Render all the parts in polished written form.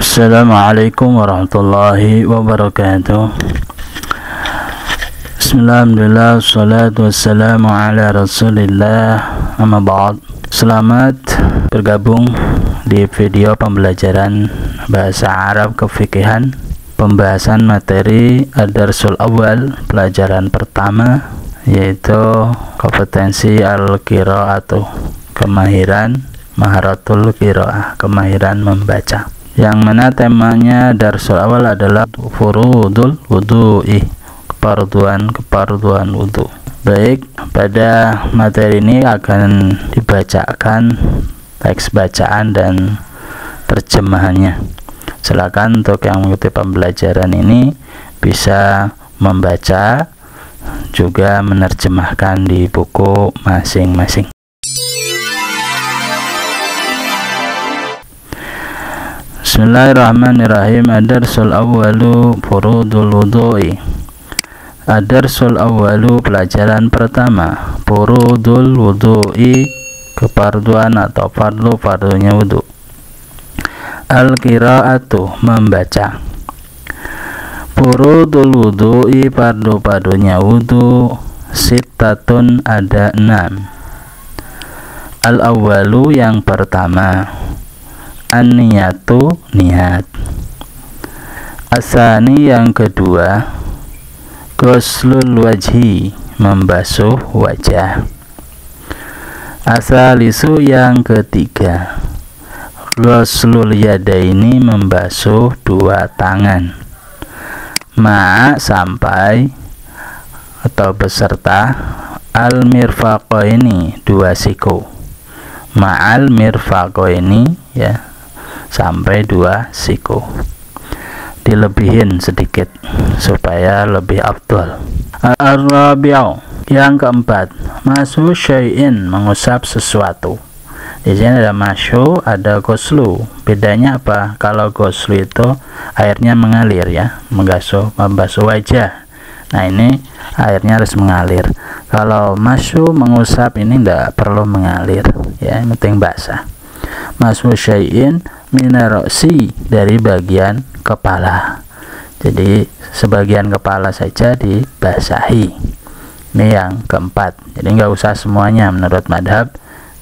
Assalamualaikum warahmatullahi wabarakatuh. Bismillahirrahmanirrahim. Wassalatu wassalamu ala rasulillah. Amma ba'd. Selamat bergabung di video pembelajaran bahasa Arab kefikihan, pembahasan materi Ad-Darsul Awal, pelajaran pertama, yaitu kompetensi al-qiraatu, kemahiran maharatul qiraah, kemahiran membaca, yang mana temanya Darsul Awal adalah furudul wudu'i, keparduan wudu. Baik, pada materi ini akan dibacakan teks bacaan dan terjemahannya. Silakan untuk yang mengikuti pembelajaran ini bisa membaca juga menerjemahkan di buku masing-masing. Bismillahirrahmanirrahim. Ad-Darsul Awwalu furudul wudu'i. Ad-Darsul Awwalu, pelajaran pertama, furudul wudu'i, keparduan atau fardu-fardunya wudu. Al-qiraatu, membaca. Furudul wudu'i, fardu-fardunya wudu, sittatun, ada 6. Al-awwalu, yang pertama, an-niyatu, niat. Asani, yang kedua, ghuslul wajhi, membasuh wajah. Asalisu, yang ketiga, ghuslul yadaini, membasuh dua tangan. Ma'a, sampai atau beserta, al mirfaqaini, dua siku. Ma'al mirfaqaini, ya, sampai dua siku. Dilebihin sedikit supaya lebih afdal. Ar-rabi'u, yang keempat, mashu syai'in, mengusap sesuatu. Di sini ada mashu, ada ghuslu. Bedanya apa? Kalau ghuslu itu airnya mengalir, ya, membasuh wajah. Nah, ini airnya harus mengalir. Kalau mashu, mengusap, ini tidak perlu mengalir, ya, yang penting basah. Mashu syai'in minarosi, dari bagian kepala. Jadi sebagian kepala saja dibasahi. Ini yang keempat. Jadi nggak usah semuanya menurut madhab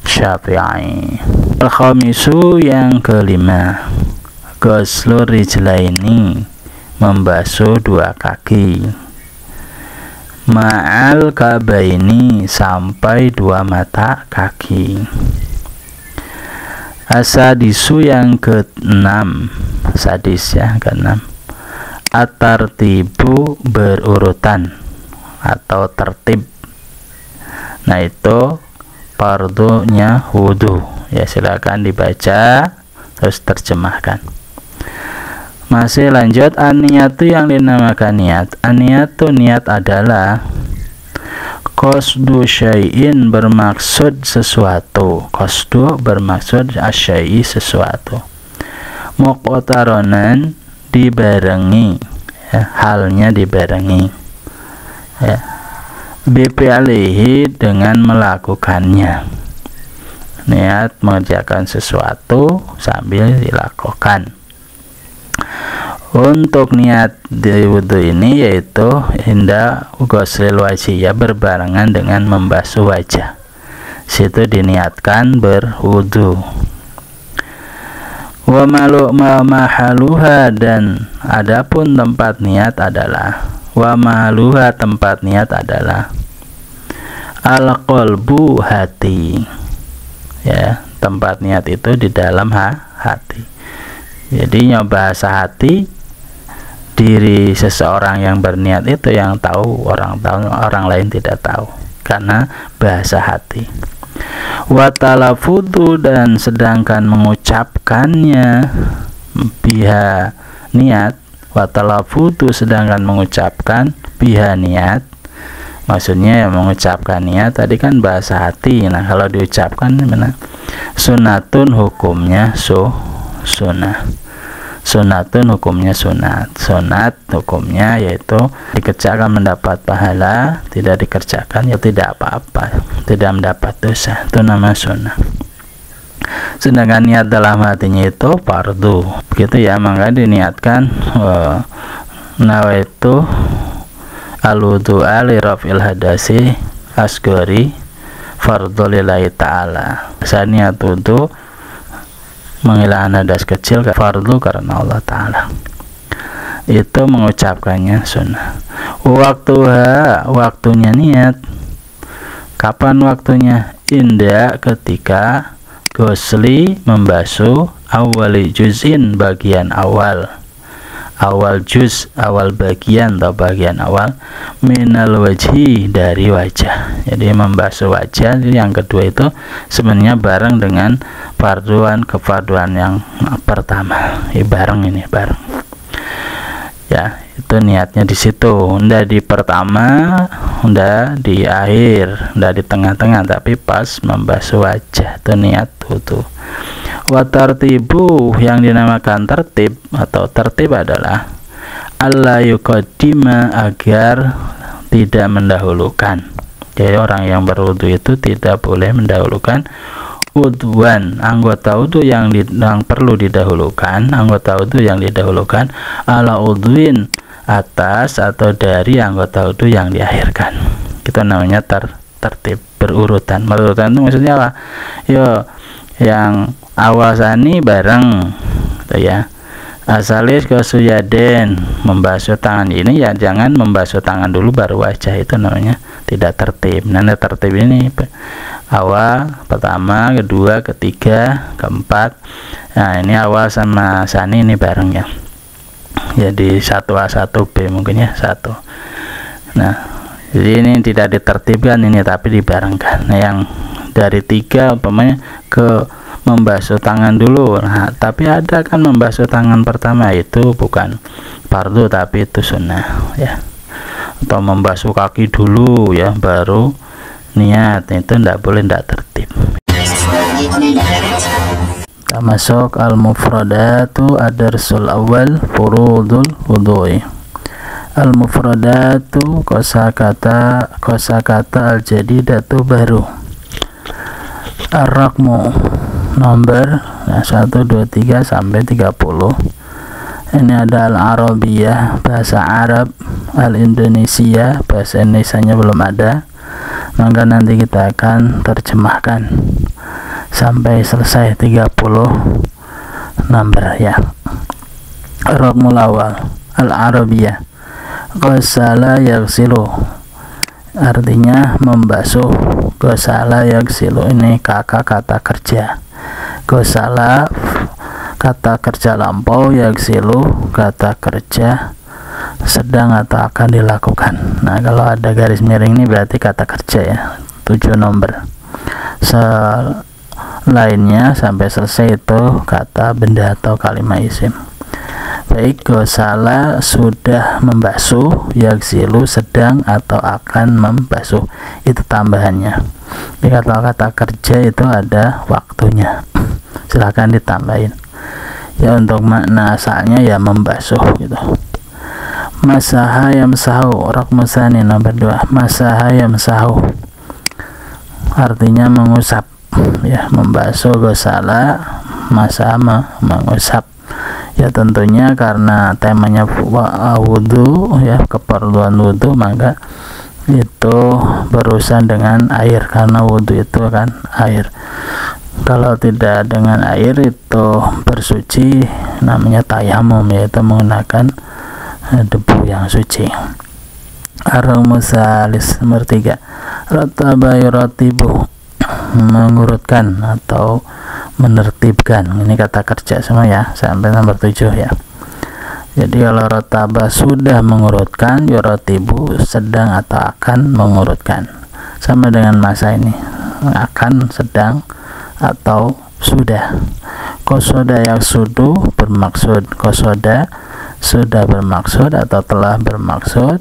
Syafi'i. Al-khamisu, yang kelima, ghuslur rijlaini, membasuh dua kaki. Ma'al kabaini, sampai dua mata kaki. Asadisu, yang ke-6, sadis, ya, ke-6, at-tartibu, berurutan atau tertib. Nah, itu fardunya wudu, ya, silakan dibaca terus terjemahkan. Masih lanjut, an-niyatu, yang dinamakan niat. An-niyatu, niat adalah qasdu syai'in, bermaksud sesuatu. Qasdu, bermaksud asyai, sesuatu. Muqtaronan, dibarengi, ya, halnya dibarengi, ya, bifi'lihi, dengan melakukannya. Niat mengerjakan sesuatu sambil dilakukan. Untuk niat di wudu ini yaitu inda ghuslil wajhi, ya, berbarengan dengan membasuh wajah. Situ diniatkan berwudu. Wa mahaluha, dan adapun tempat niat adalah, wa mahaluha, tempat niat adalah al-qalbu, hati, ya, tempat niat itu di dalam hati. Jadi bahasa hati, diri seseorang yang berniat itu yang tahu, orang lain tidak tahu, karena bahasa hati. Wa talafudu, dan sedangkan mengucapkannya, biha, niat. Wa talafudu, sedangkan mengucapkan, biha, niat. Maksudnya yang mengucapkan niat tadi kan bahasa hati. Nah, kalau diucapkan mana? Sunatun, hukumnya sunnah. Sunatun, hukumnya sunat. Sunat, hukumnya yaitu dikerjakan mendapat pahala, tidak dikerjakan ya tidak apa-apa, tidak mendapat dosa. Itu nama sunnah. sedangkan niat dalam hatinya itu fardu, begitu ya. Maka diniatkan nawaitu al-wudu'a li raf'il hadasi asgori fardhu lillahi ta'ala. Saya niat wudu menghilangkan hadas kecil fardu karena Allah Ta'ala. Itu mengucapkannya sunnah. Waktunya niat. Kapan waktunya? Indah ketika gosli membasuh awali juz'in bagian awal juz, awal bagian atau bagian awal minal wajhi dari wajah. Jadi membasuh wajah yang kedua itu sebenarnya bareng dengan kefarduan yang pertama. Bareng ya, itu niatnya di situ, ndak di pertama, ndak di akhir, ndak di tengah-tengah, tapi pas membasuh wajah itu niat wudu. Wa tartibu, yang dinamakan tertib atau tertib adalah alla yuqaddima, agar tidak mendahulukan. Jadi orang yang berwudu itu tidak boleh mendahulukan udwan, anggota wudu yang perlu didahulukan, anggota wudu yang didahulukan ala udwin, atas atau dari anggota wudu yang diakhirkan. Itu namanya tertib, berurutan. Berurutan itu maksudnya apa? Yang awal sani bareng gitu ya. Asalis ke suyaden, membasuh tangan ini ya, jangan membasuh tangan dulu baru wajah, itu namanya tidak tertib. Nah, tertib ini awal, pertama, kedua, ketiga, keempat. Nah, ini awal sama sani ini bareng ya. Jadi 1A 1B mungkin ya, 1. Nah, jadi ini tidak ditertibkan ini, tapi dibarengkan. Nah, yang dari 3 umpamanya ke membasuh tangan dulu. Nah, tapi ada kan membasuh tangan pertama itu bukan fardu tapi itu sunnah ya. Atau membasuh kaki dulu ya baru niat, itu tidak boleh, tidak tertib. Kita masuk al-mufradatu ad-darsul awal furudul wudu'i. Al-mufradatu kosakata al-jadidatu baru. Ar-raqmu nomor 1, 2, 3 sampai 30. Ini ada al-arabiyah, bahasa Arab, al-Indonesia, bahasa Indonesianya belum ada, maka nanti kita akan terjemahkan sampai selesai 30 nomor ya. Raqmul awal al-arabiyah, ghasala yaghsilu, artinya membasuh. Ghasala yaghsilu ini kakak kata kerja. Ghasala kata kerja lampau, yaghsilu kata kerja sedang atau akan dilakukan. Nah, kalau ada garis miring ini berarti kata kerja ya, 7 nomor. Lainnya sampai selesai itu kata benda atau kalimat isim. Baik, ghasala sudah membasuh, yaghsilu sedang atau akan membasuh, itu tambahannya. Di kata-kata kerja itu ada waktunya, silahkan ditambahin ya. Untuk makna asalnya ya membasuh gitu. Masaha yamsahu, raqmusani nomor 2. Masaha yamsahu artinya mengusap ya, membasuh. Ghasala, masaha mengusap ya. Tentunya karena temanya wudu ya, keperluan wudu, maka itu berurusan dengan air, karena wudu itu kan air. Kalau tidak dengan air itu bersuci, namanya tayamum, yaitu menggunakan debu yang suci. Ar-musalis nomor 3. Rataba yuratibu, mengurutkan atau menertibkan. Ini kata kerja semua ya, sampai nomor 7 ya. Jadi kalau rotaba sudah mengurutkan, yuratibu sedang atau akan mengurutkan. Sama dengan masa ini, akan, sedang, atau sudah. Kosoda yaksudu bermaksud, kosoda sudah bermaksud atau telah bermaksud.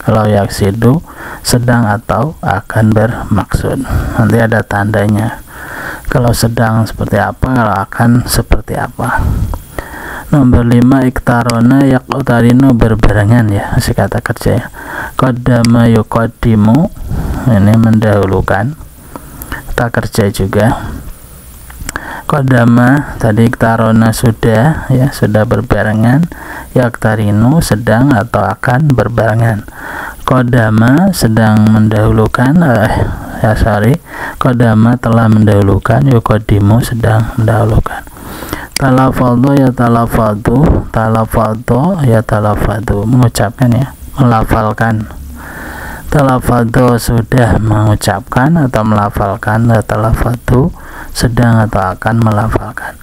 Kalau yaksidu sedang atau akan bermaksud. Nanti ada tandanya. Kalau sedang seperti apa, kalau akan seperti apa. Nomor 5, iktarona yaqtarinu, berbarengan ya, masih kata kerja ya. Qaddama yuqaddimu, ini mendahulukan, kata kerja juga. Kodama tadi tarona sudah ya, sudah berbarengan. Yaktarinu sedang atau akan berbarengan. Kodama sedang mendahulukan, Kodama telah mendahulukan, yukodimu sedang mendahulukan. Talafadhu ya talafadhu, talafadhu ya talafadhu, mengucapkan ya, melafalkan. Talafadhu sudah mengucapkan atau melafalkan, talafadhu sedang atau akan melafalkan.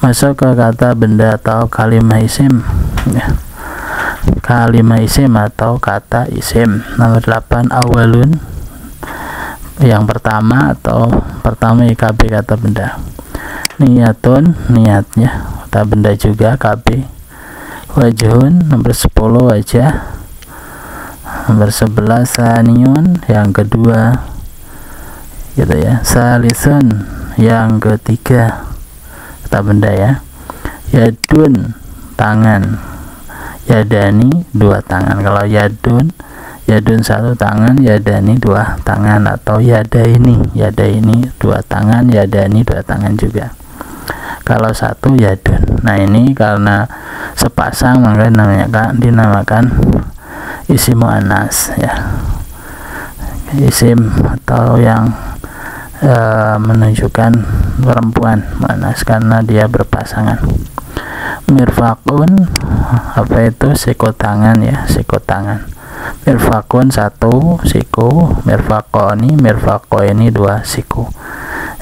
Masuk ke kata benda atau kalimah isim ya. Kalimah isim atau kata isim. Nomor 8, awalun, yang pertama atau pertama KB kata benda. Niyatun, niatnya kata benda juga KB. Wajhun, nomor 10 wajah. Nomor 11 saniyun, yang kedua gitu ya. Salisun, yang ketiga kata benda ya. Yadun, tangan. Yadani, dua tangan. Kalau yadun satu tangan, yadani dua tangan, atau yada ini dua tangan, yadani dua tangan juga. Kalau satu yadun. Nah ini karena sepasang maka dinamakan isim muannas ya, isim atau yang menunjukkan perempuan muannas karena dia berpasangan. Mirfakun, apa itu? Siku tangan ya, siku tangan. Mirfakun satu siku, mirfakoni, mirfako ini dua siku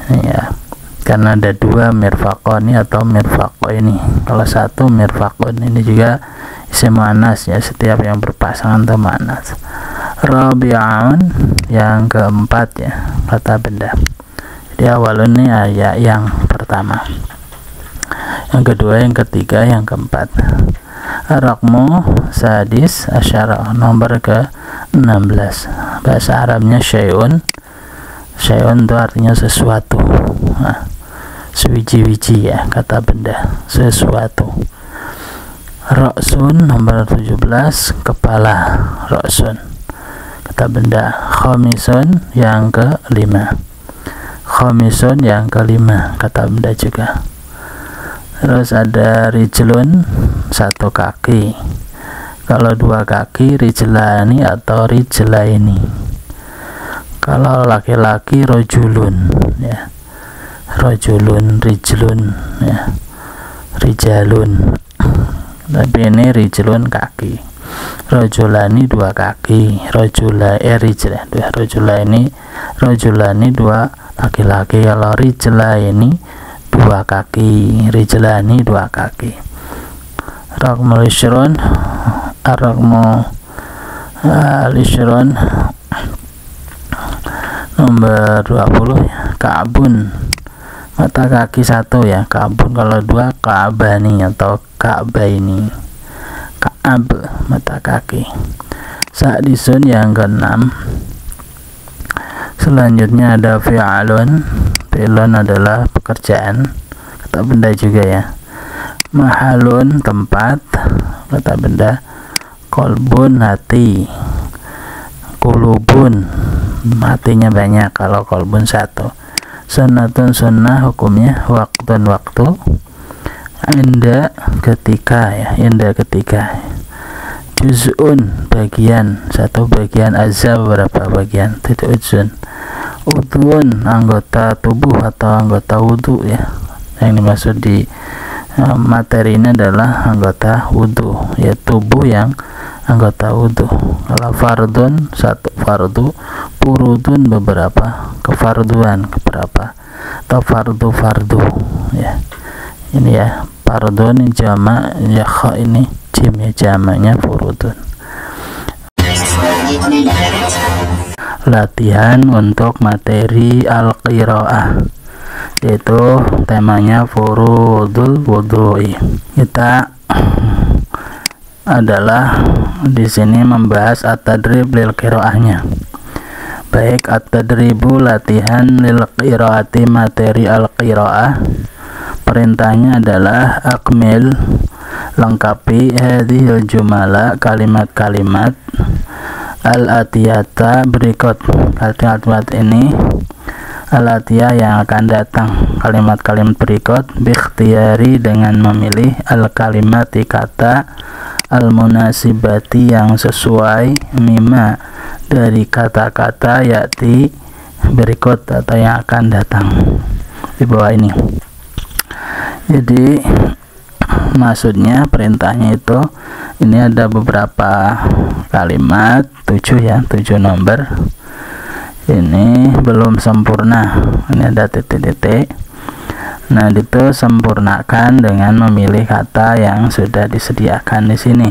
ya, karena ada dua mirfakoni atau mirfako ini. Kalau satu mirfakun, ini juga isim muannas ya, setiap yang berpasangan atau muannas. Rabi'un, yang keempat ya, kata benda. Jadi awalun ini ya yang pertama, yang kedua, yang ketiga, yang keempat. Rakmu sadis asyara, nomor ke-16. Bahasa Arabnya syai'un. Syai'un itu artinya sesuatu. Nah, sewiji-wiji ya, kata benda, sesuatu. Roksun, nomor 17, kepala. Roksun, kata benda. Khomisun, yang ke-5. Khomisun, yang ke-5, kata benda juga. Terus ada rijlun, satu kaki. Kalau dua kaki, rijlani atau rijlaini. Kalau laki-laki, rojulun ya, rojulun, rijlun ya, rijalun. Tapi ini rijlun kaki, rojulani dua kaki, rojulani dua laki-laki. Kalau rijlaini dua kaki, rijlani dua kaki. Rakmul isyrun, rakmu al-isyrun, nomor 20 ya. Ka'bun, mata kaki satu ya. Ka'bun kalau dua, ka'bani atau ka'baini. Ka'ab, mata kaki. Sa'disun, yang ke-6. Selanjutnya ada fi'alun. Fi'lun adalah pekerjaan, kata benda juga ya. Mahalun, tempat, kata benda. Kolbun, hati. Kulubun, hatinya banyak kalau kolbun satu. Sunnatun, sunnah, hukumnya. Waktun, waktu. Inda, ketika ya, inda, ketika. Juz'un, bagian, satu bagian. Azza, berapa bagian. Tidak ujun. Udhun, anggota tubuh atau anggota wudhu ya. Yang dimaksud di materi ini adalah anggota wudhu ya, tubuh yang anggota wudhu. Kalau fardun, satu fardu. Furudun, beberapa kefarduan, beberapa, atau fardu ya. Ini ya, fardun jamak ya, kha ini jim ya, jamaknya furudun. Latihan untuk materi al-qiraah, yaitu temanya furudul wudhu'i. Kita adalah di sini membahas at-tadrib lil qiraahnya. Baik, at-tadribu, latihan, lil qiraati, materi al-qiraah. Perintahnya adalah akmil, lengkapi, hadhil jumala, kalimat-kalimat, al-atiyata, berikut kalimat ini. al-atiyah yang akan datang, kalimat-kalimat berikut, bikhtiyari dengan memilih, al-kalimati kata, al-munasibati yang sesuai, mima dari kata-kata, yati berikut atau yang akan datang di bawah ini. Jadi maksudnya perintahnya itu ini ada beberapa kalimat, 7 ya, 7 nomor. Ini belum sempurna, ini ada titik-titik. Nah, itu sempurnakan dengan memilih kata yang sudah disediakan di sini,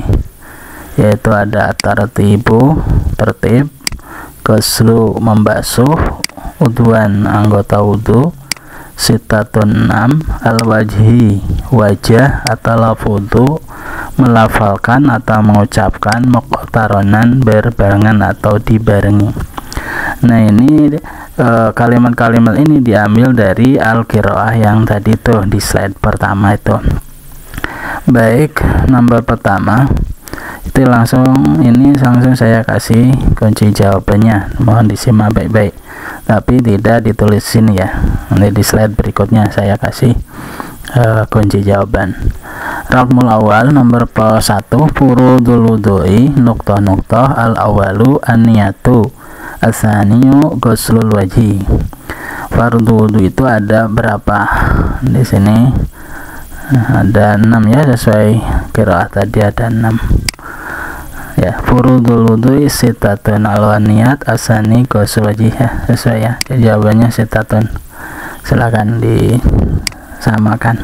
yaitu ada tartibu, tertib, ghuslu membasuh, udwan anggota wudu, sitatun 6, al-wajhi wajah atau lafudu melafalkan atau mengucapkan, muqtaronan berbarengan atau dibarengi. Nah, ini kalimat-kalimat ini diambil dari al-qiraah yang tadi tuh di slide pertama itu. Baik, nomor pertama itu langsung saya kasih kunci jawabannya, mohon disimak baik-baik, tapi tidak ditulis sini ya. Nanti di slide berikutnya saya kasih kunci jawaban. Raqmul awal nomor 1, furudul wudu'i nuqtah al-awalu an-niyatu asaniyu ghuslul wajhi. Fardu wudu itu ada berapa? Di sini ada 6 ya, sesuai qiraah tadi ada 6 ya. Furudul wudu'i sitatun al-niyat asani ghuslul wajhi ya, sesuai ya. Jawabannya sitatun, silakan disamakan.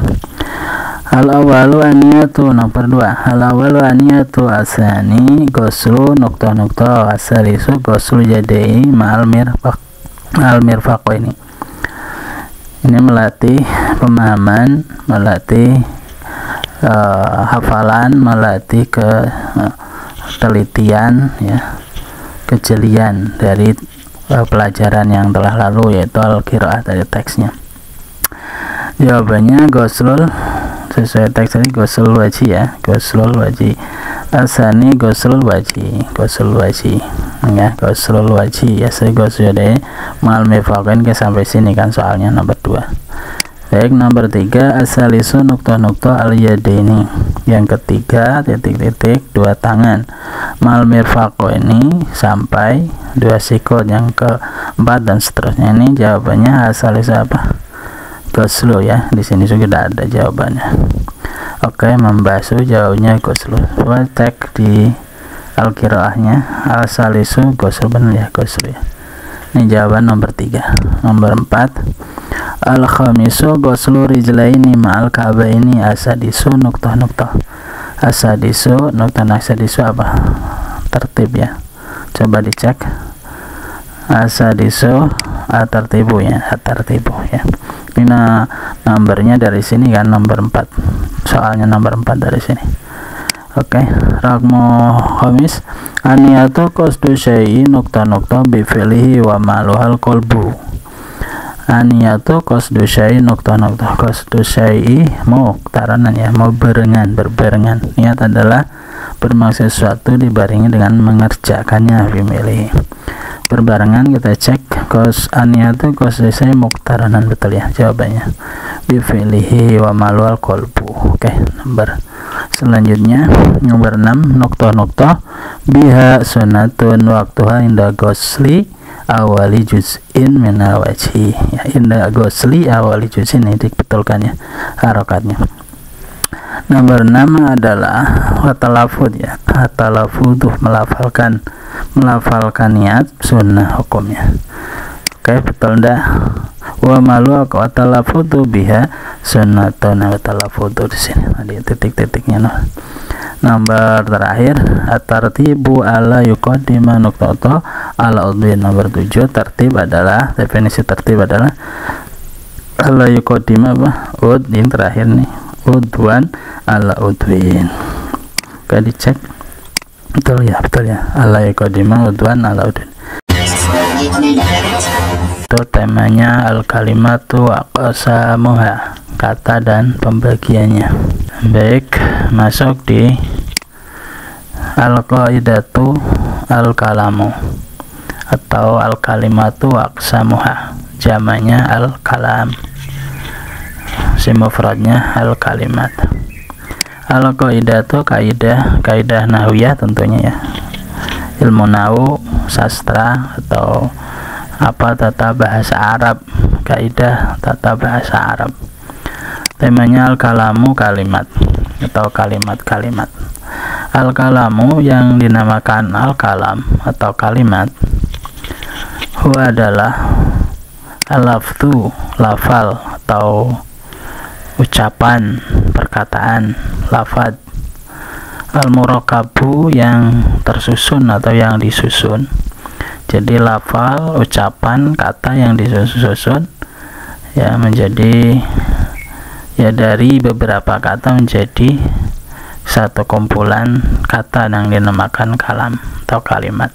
Al-awalu aniyatu nomor 2, al-awalu aniyatu asani ghuslu nuqtah asalisu ghuslu yadai ma'al mirfaq ini melatih pemahaman, melatih hafalan, melatih ketelitian ya, kejelian dari pelajaran yang telah lalu, yaitu al-qiraah dari teksnya. Jawabannya ghuslul, sesuai teks tadi ghuslul wajhi ya, ghuslul wajhi asani ghuslul wajhi ya, ghuslul wajhi ya, ghuslul deh mal mifaqin ke sampai sini kan soalnya nomor 2. Baik, nomor 3, asalisu nuqtah al yadaini, yang ketiga titik-titik 2 tangan, mal mirfaqo ini sampai 2 sikut, yang keempat dan seterusnya. Ini jawabannya asalisu apa? Ghuslu ya, di sini sudah ada jawabannya. Oke, membasuh jauhnya ghuslu. Coba cek di al-qiraahnya, al-salisu ghuslu, benar ya, ghuslu ya. Ini jawaban nomor 3. Nomor 4, al-khamisu ghuslu rijlaini ma'al ka'baini asadisu nuqtah asadisu apa? Tertib ya. Coba dicek asadisu tertibu ya, tertibu ya. Ini nomornya dari sini kan, nomor 4, soalnya nomor 4 dari sini. Oke, raqmu khamis, aniyatu qasdu syai'i nuqtah bi fi'lihi wa ma'luhal qalbu. Aniyatu qasdu syai'i nuqtah qasdu syai'i muqtaranan ya, mau berbarengan. Niat adalah bermaksud sesuatu dibarengi dengan mengerjakannya, bimilih berbarengan. Kita cek aniyatu qasdu syai'i muqtaranan, betul ya jawabannya, bi fi'lihi wa ma'luhal qalbu. Oke, nomor selanjutnya nomor 6, nuqtah biha sunnatun waktuha inda ghusli awali juz'in minal wajhi ya, inda ghusli awali juz'in, ini dibetulkan ya harokatnya. Nomor 6 adalah watalafud ya, watalafuduh melafalkan niat sunnah hukumnya. Oke, betul dah. Wa malu watalafudu biha sunnatun, watalafudu di sini ada titik-titiknya. Nomor terakhir, at-tartibu ala yuqaddima nuqtata ala udwin. Nomor 7, tertib adalah, definisi tertib adalah ala yuqaddima apa? Udwin, terakhir nih, udwan ala udwin. Oke, dicek betul ya, ala yuqaddima udwan ala udwin. Itu temanya al-kalimatu aqsamuha, kata dan pembagiannya. Baik, masuk di al-qaidatu al-kalamu atau al-kalimatu aqsamuha. jamanya al-kalam, si mufradnya al-kalimat. Al-qaidatu kaidah nahwiyah tentunya ya, ilmu nahwu, sastra atau apa, tata bahasa Arab, kaidah tata bahasa Arab. Temanya al-kalamu, kalimat atau kalimat-kalimat. Al-kalamu yang dinamakan al-kalam atau kalimat, huwa adalah al-lafzu, lafal atau ucapan, perkataan, lafad. Al-murakabu yang tersusun atau yang disusun. Jadi lafal, ucapan, kata yang disusun ya menjadi ya dari beberapa kata menjadi satu kumpulan kata yang dinamakan kalam atau kalimat.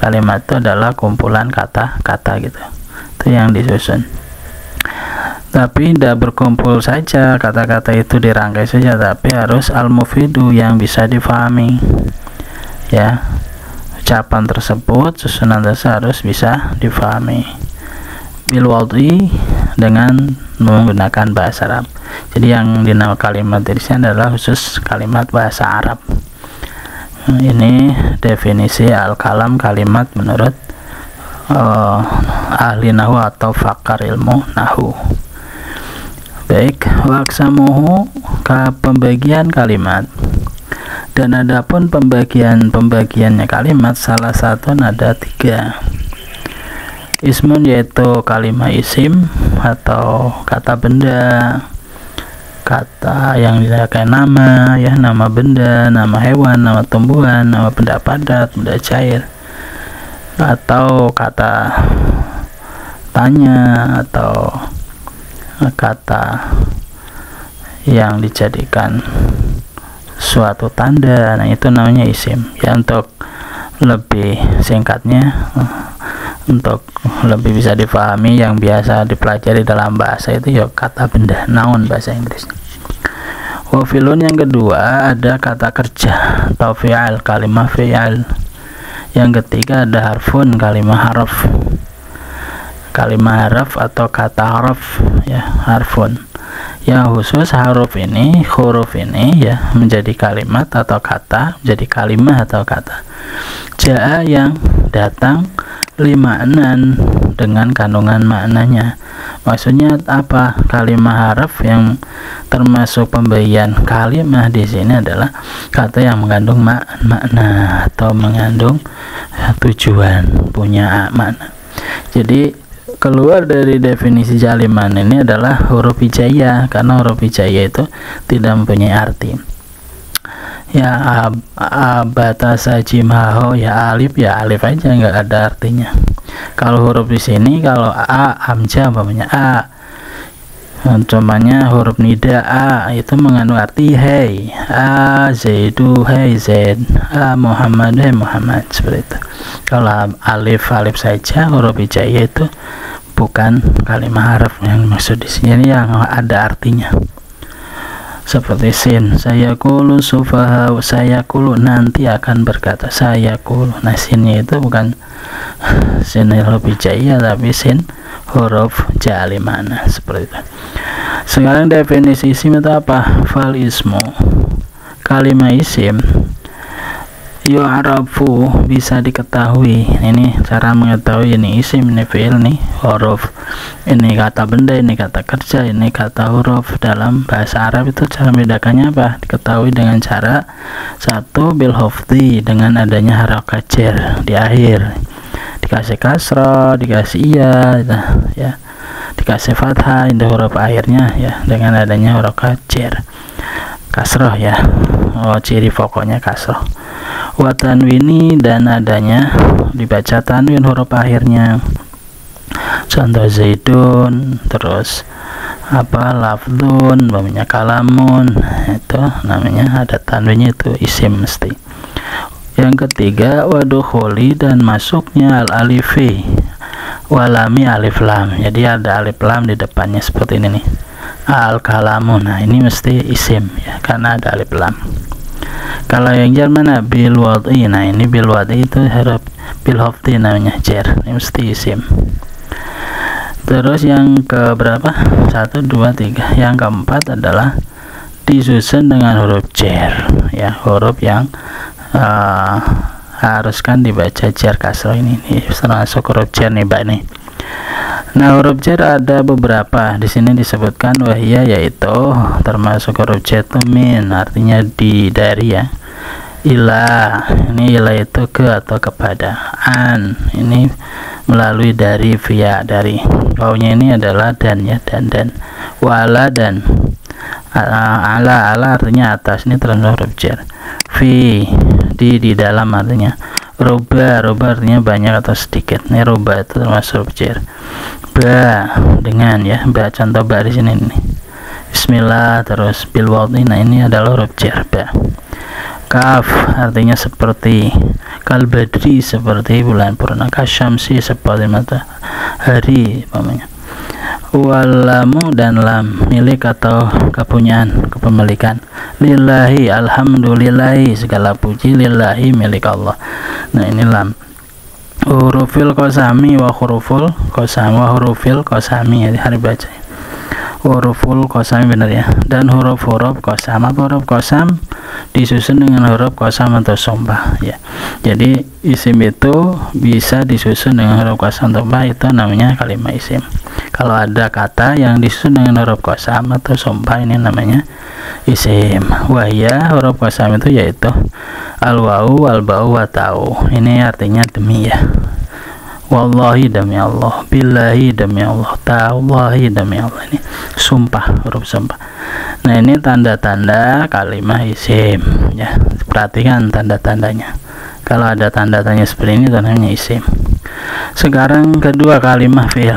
Kalimat itu adalah kumpulan kata-kata gitu, itu yang disusun. Tapi tidak berkumpul saja kata-kata itu dirangkai saja, tapi harus al-mufidu yang bisa difahami ya. Ucapan tersebut, susunan tersebut harus bisa difahami bil wad'i, dengan menggunakan bahasa Arab. Jadi yang dinamakan kalimat di sini adalah khusus kalimat bahasa Arab. Ini definisi al-kalam, kalimat menurut ahli nahwu atau pakar ilmu nahwu. Baik, waksamuhu pembagian kalimat. Dan adapun pembagiannya kalimat, salah satu ada 3. Ismun yaitu kalimat isim atau kata benda, kata yang dikaitkan nama ya, nama benda, nama hewan, nama tumbuhan, nama benda padat, benda cair, atau kata tanya atau kata yang dijadikan suatu tanda. Nah, itu namanya isim ya. Untuk lebih singkatnya, untuk lebih bisa difahami yang biasa dipelajari dalam bahasa itu ya kata benda, noun bahasa Inggris. Wafilun yang kedua ada kata kerja atau fi'al, kalimah fi'al. Yang ketiga ada harfun, kalimah harf. Kalimah harf atau kata harf ya, harfun. Yang khusus huruf ini ya menjadi kalimat atau kata, menjadi kalimah atau kata. Ja'a yang datang, lima'nan dengan kandungan maknanya. Maksudnya apa? Kalimah harf yang termasuk pembagian kalimah di sini adalah kata yang mengandung makna atau mengandung tujuan, punya makna. Jadi keluar dari definisi jaliman ini adalah huruf hijaiyah, karena huruf hijaiyah itu tidak mempunyai arti ya. Batasa jimhaho ya alif aja, nggak ada artinya. Kalau huruf di sini, kalau a hamzah umpamanya a, contohnya huruf nida a itu mengandung arti hey, a zaidu hey zaid, a muhammad hey muhammad, seperti itu. Kalau alif saja huruf hijaiyah itu bukan kalimat harf yang maksud di sini, yang ada artinya. Seperti sin, saya kulu sufaha, saya kulu nanti akan berkata, saya kulu. Nah, sinnya itu bukan sin huruf hijaiyah tapi sin huruf jalimana, seperti itu. Sekarang definisi isim itu apa? Fal ismu, kalimat isim yu'rafu bisa diketahui. Ini cara mengetahui ini isim, ini fi'il, nih huruf, ini kata benda, ini kata kerja, ini kata huruf. Dalam bahasa Arab itu cara membedakannya apa? Diketahui dengan cara satu bil hafdhi, dengan adanya harakat jar di akhir, dikasih kasrah, dikasih iya ya, dikasih fathah ini huruf akhirnya ya, dengan adanya harakat jar kasrah ya. Ciri pokoknya kasrah. Wa tanwini, dan adanya dibaca tanwin huruf akhirnya. Contoh zaidun, terus apa lafdun, namanya kalamun, itu namanya ada tanwinnya, itu isim mesti. Yang ketiga wadukhuli, dan masuknya al alifi walami alif lam. Jadi ada alif lam di depannya seperti ini nih, al kalamun. Nah, ini mesti isim ya, karena ada alif lam. Kalau yang jar mana? Bil wad'i. Nah, ini bil wad'i itu huruf bil hafdhi namanya jar, ini mesti isim. Terus yang ke berapa? 1, 2, 3. Yang keempat adalah disusun dengan huruf jar, ya, huruf yang haruskan dibaca jar kasroh ini termasuk huruf jar nih Mbak nih. Nah, huruf jar ada beberapa di sini disebutkan wahia, yaitu termasuk huruf jar itu min, artinya di, dari, ya. Ila, ini ila itu ke atau kepada. An, ini melalui dari, via, dari. Wawunya ini adalah dan, ya, dan. Wala, dan. Ala artinya atas, ini termasuk huruf jar. Fi, di dalam artinya. Roba artinya banyak atau sedikit. Ini roba itu termasuk huruf jar. Ba, dengan, ya, ba, contoh ba di sini nih. Bismillah, terus bil wadhi, nah ini adalah huruf jar, ba. Kaf artinya seperti, kal badri seperti bulan purna, kasyamsi seperti matahari umpamanya. Walamu dan lam milik atau kepunyaan, kepemilikan. Lillahi, alhamdulillahi, segala puji lillahi, milik Allah. Nah ini lam. Hurufil qasami wa huruful qasam wa hurufil qasami, ya, hari baca huruful qasam, benar ya. Dan huruf-huruf qasam, apa huruf qasam? Disusun dengan huruf qasam atau sumpah, ya. Jadi isim itu bisa disusun dengan huruf qasam atau sumpah, itu namanya kalimat isim. Kalau ada kata yang disusun dengan huruf qasam atau sumpah, ini namanya isim. Wahya, huruf qasam itu yaitu al-wau, al-bau, wa ta'u. Ini artinya demi, ya. Wallahi, demi Allah. Billahi, demi Allah. Ta'allahi, demi Allah. Ini sumpah, huruf sumpah. Nah ini tanda-tanda kalimat isim, ya. Perhatikan tanda-tandanya. Kalau ada tanda-tandanya seperti ini, namanya isim. Sekarang kedua, kalimat fi'il.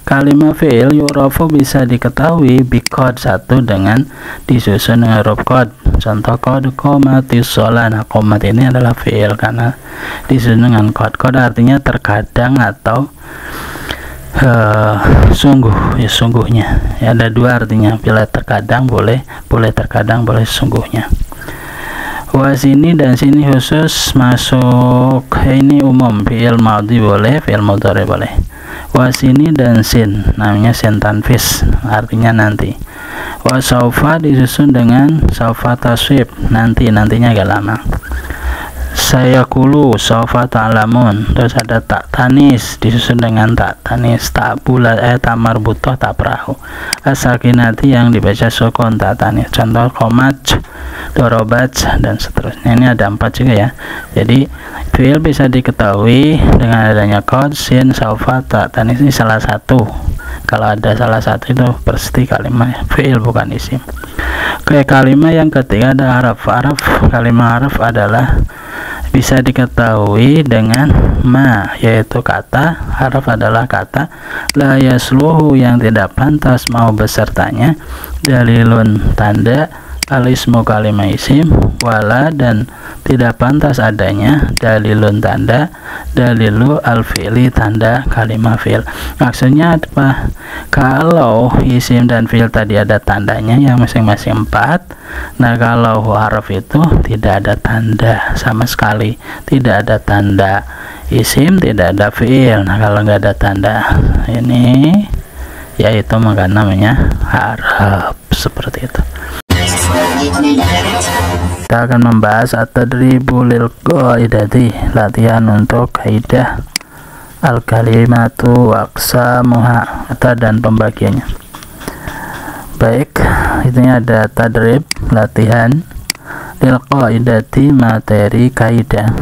Kalimat fi'il yu'rafu bisa diketahui biqad, satu dengan disusun dengan huruf qad. Contoh qad qomatis shalah. Nah, qomat ini adalah fi'il karena disusun dengan qad. Qad artinya terkadang atau sungguh, ya, sungguhnya, ya, ada dua artinya. Bila terkadang boleh terkadang boleh sungguhnya. Sini dan sini khusus masuk, ini umum, fi'il madhi boleh, fi'il mudhari boleh. Sini dan sin namanya sin tanfis, artinya nanti. Saufa disusun dengan saufa taswib, nantinya agak lama. Saya kulu saufa ta'lamun. Terus ada tak tanis disusun dengan tak tanis, tak bulat, tak marbutoh, tak perahu. As-sakinati yang dibaca sukun, tak tanis. Contoh komaj, dorobat, dan seterusnya. Ini ada 4 juga, ya. Jadi fi'il bisa diketahui dengan adanya qad, sin, saufa, tak tanis. Ini salah satu. Kalau ada salah satu itu pasti kalimat fi'il, bukan isim. Kayak kalimat yang ketiga ada haraf. Kalimat haraf adalah bisa diketahui dengan ma, yaitu kata. Haraf adalah kata. La yasluhu yang tidak pantas mau besertanya. Dalilun tanda. Al-ismu kalimat isim. Wala dan tidak pantas adanya. Dalilun tanda. Dalilu al-fi'li tanda kalimat fi'il. Maksudnya apa? Kalau isim dan fi'il tadi ada tandanya yang masing-masing 4. Nah kalau haraf itu tidak ada tanda sama sekali, tidak ada tanda isim, tidak ada fi'il. Nah kalau nggak ada tanda ini, yaitu maka namanya haraf, seperti itu. Kita akan membahas at-tadribu lil qaidati, latihan untuk kaidah al-kalimatu aqsamuha, kata dan pembagiannya. Baik, itunya ada tadrib, latihan, lil qaidati, materi kaidah.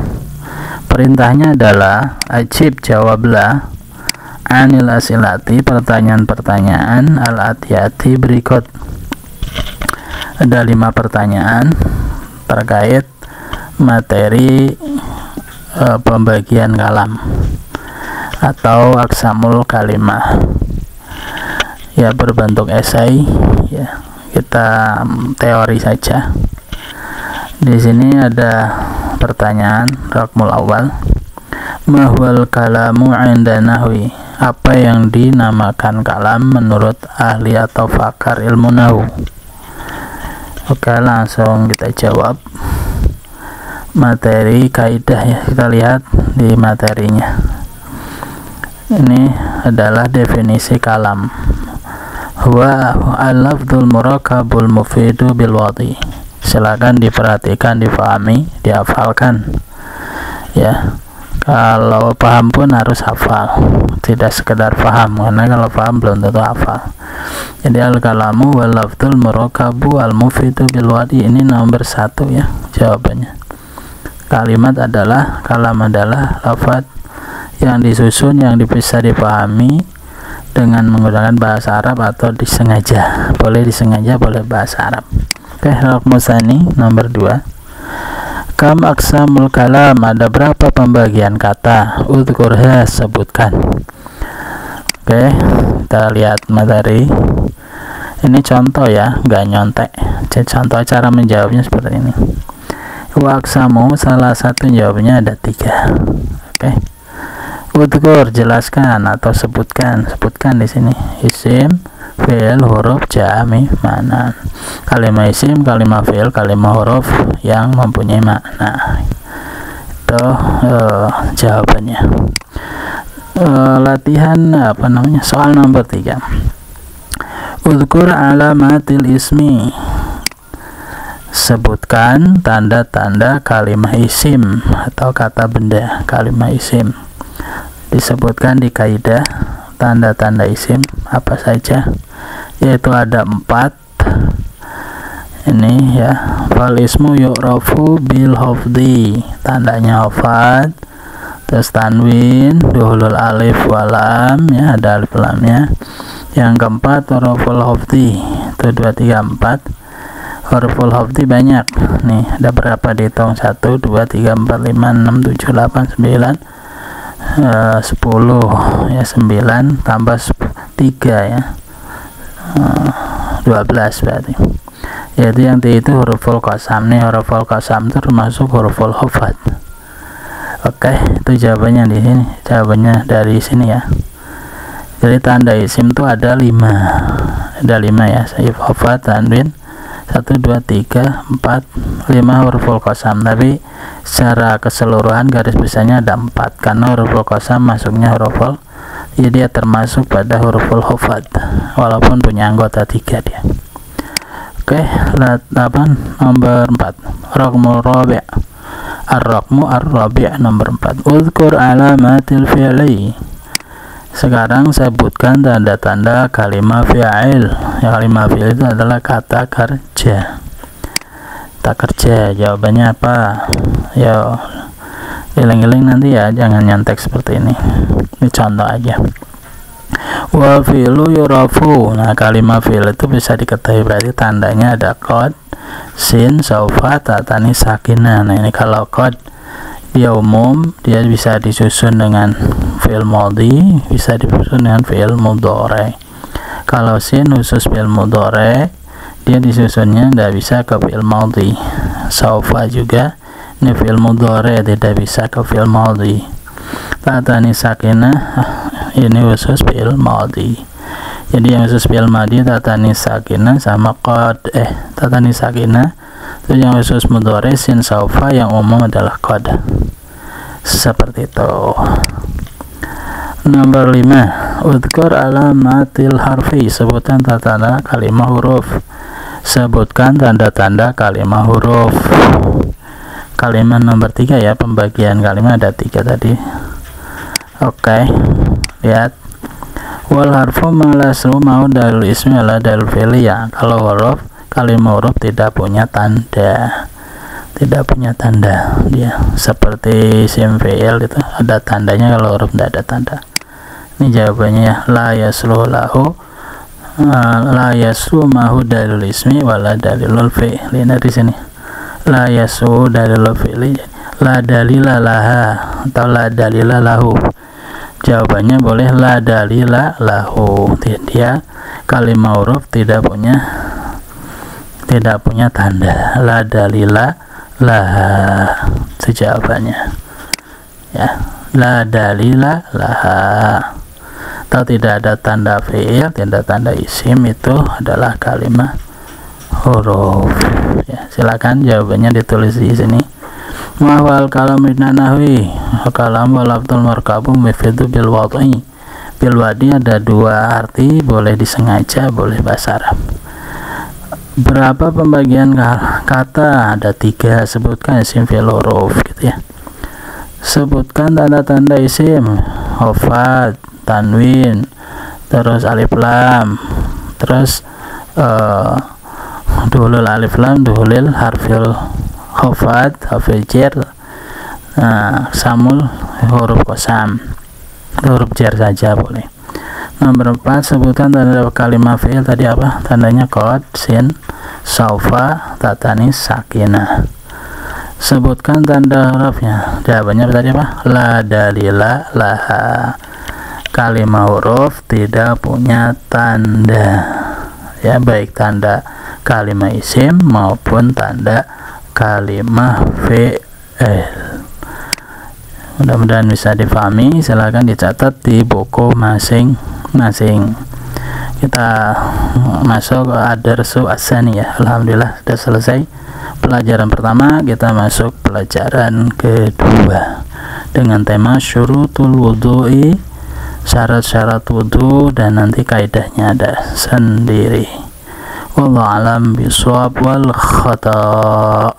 Perintahnya adalah ajib, jawablah, anil asilati, pertanyaan-pertanyaan, al-atiyati berikut. Ada 5 pertanyaan terkait materi pembagian kalam atau aksamul kalimah, ya, berbentuk esai, ya. Kita teori saja. Di sini ada pertanyaan raqmul awal, mahwal kalamu 'inda nahwi, apa yang dinamakan kalam menurut ahli atau pakar ilmu nahwu. Oke, langsung kita jawab. Materi kaidah, ya, kita lihat di materinya. Ini adalah definisi kalam. Huwa al-lafdzul murakabul mufidu bil wadi. Silakan diperhatikan, difahami, dihafalkan. Ya, kalau paham pun harus hafal, tidak sekedar paham, karena kalau paham belum tentu hafal. Jadi al-kalamu wal lafdzul murakabu al mufidu bil wadi, ini nomor 1 ya jawabannya. Kalimat adalah, kalam adalah lafaz yang disusun, yang bisa dipahami dengan menggunakan bahasa Arab atau disengaja. Boleh disengaja, boleh bahasa Arab. Oke, rukmu tsani nomor 2. Kam aqsamul kalam, ada berapa pembagian kata? Udhkurha, sebutkan. Oke, kita lihat materi. Ini contoh ya, nggak nyontek. Jadi contoh cara menjawabnya seperti ini. Wa aqsamu, salah satu jawabnya ada 3. Oke. Udhkur, jelaskan atau sebutkan. Sebutkan di sini. Isim, fi'il, huruf, jami, mana. Kalimat isim, kalimat fi'il, kalimat huruf yang mempunyai makna. Itu jawabannya. Latihan soal nomor 3. Udhkur alamatil ismi, sebutkan tanda-tanda kalimat isim atau kata benda. Kalimat isim disebutkan di kaidah tanda-tanda isim apa saja, yaitu ada 4 ini ya. Fal ismu yu'rafu bil hafdi, tandanya hafad, terus tanwin, duhulul alif walam ya, ada alif lamnya. Yang keempat huruful hafdi, itu 2, 3, 4 huruful hafdi banyak nih, ada berapa dihitung? 1, 2, 3, 4, 5, 6, 7, 8, 9, 10 ya, 9 tambah 3 ya, 12 berarti. Yaitu yang itu huruful qasam. Nih huruful qasam itu termasuk huruful hafad. Oke, itu jawabannya di sini. Jawabannya dari sini ya. Jadi tanda isim itu ada 5. Ada 5 ya. Saif, hafad, tanwin, 1, 2, 3, 4, 5 huruful qasam. Tapi secara keseluruhan garis besarnya ada 4, karena huruful qasam masuknya huruful, jadi dia termasuk pada huruful hafad walaupun punya anggota 3 dia. Oke, nomor 4. Raqmul rabi'. Ar-raqmu ar-rabi' nomor 4. Udhkur alamatil fi'li. Sekarang sebutkan tanda-tanda kalimat fi'il. Ya, kalimat fi'il itu adalah kata kerja. Kata kerja, jawabannya apa? Ya, giling-giling nanti ya, jangan nyantek seperti ini. Ini contoh aja. Wa fi'lu yurafu. Nah, kalimat fi'il itu bisa diketahui, berarti tandanya ada qad, sin, saufa, tatani, sakinah. Nah, ini kalau qad dia umum, dia bisa disusun dengan fi'il madhi, bisa disusun dengan fi'il mudhari. Kalau sin khusus fi'il mudhari, dia disusunnya tidak bisa ke fi'il madhi. Saufa juga ini fi'il mudhari, tidak bisa ke fi'il madhi. Tatani, sakinah, ini khusus fi'il madhi. Jadi yang khusus fi'il madhi tatani, sakinah sama qad, tatani, sakinah. Itu yang khusus mudhari, sin, saufa. Yang umum adalah qad. Seperti itu. Nomor 5. Udhkur alamatil harfi. Sebutkan tanda-tanda kalimat huruf. Sebutkan tanda-tanda kalimat huruf. Kalimat nomor 3 ya, pembagian kalimat ada 3 tadi. Oke, lihat. Wal harfu malasru mau dalil ismi ala dalil fi'li ya. Kalau huruf, kalimat huruf tidak punya tanda. Tidak punya tanda dia. Seperti isim fi'il itu ada tandanya, kalau huruf tidak ada tanda. Ini jawabannya ya. La yaslu lahu, la yaslu mahu dalil ismi wala dalilul fi'li. Nah, di sini la yaslu dalilul fi'li, la dalila laha atau la dalila lahu. Jawabannya boleh la dalila lahu. Dia kalimat huruf tidak punya tanda. La dalila laha, itu jawabannya ya. La dalila laha. Atau tidak ada tanda fi'il, tidak tanda isim, itu adalah kalimat huruf ya. Silakan jawabannya ditulis di sini. Wal kalam min nahwi kalam wal lafdzul markabum bifidu bil wad'i. Bilwadi ada dua arti, boleh disengaja, boleh bahasa Arab. Berapa pembagian kata? Ada 3. Sebutkan isim fi'il huruf gitu ya. Sebutkan tanda-tanda isim: hofat, tanwin, terus alif lam, terus duhulul alif lam, duhulil harfil hofat, harfil jar, samul huruf qasam, huruf jar saja boleh. Nomor 4, sebutkan tanda kalimat fi'il tadi apa? Tandanya qad, sin, saufa, tatanis, sakinah. Sebutkan tanda hurufnya. Jawabannya tadi apa? La dalila laha. Kalimat huruf tidak punya tanda, ya, baik tanda kalimat isim maupun tanda kalimat fi'il. Mudah-mudahan bisa difahami. Silahkan dicatat di buku masing-masing. Kita masuk ke ad-darsu ats-tsaniyah. Alhamdulillah sudah selesai pelajaran pertama. Kita masuk pelajaran kedua dengan tema syurutul wudu'i, syarat-syarat wudu, dan nanti kaidahnya ada sendiri. Wallahu a'lam bishawab wal khata'.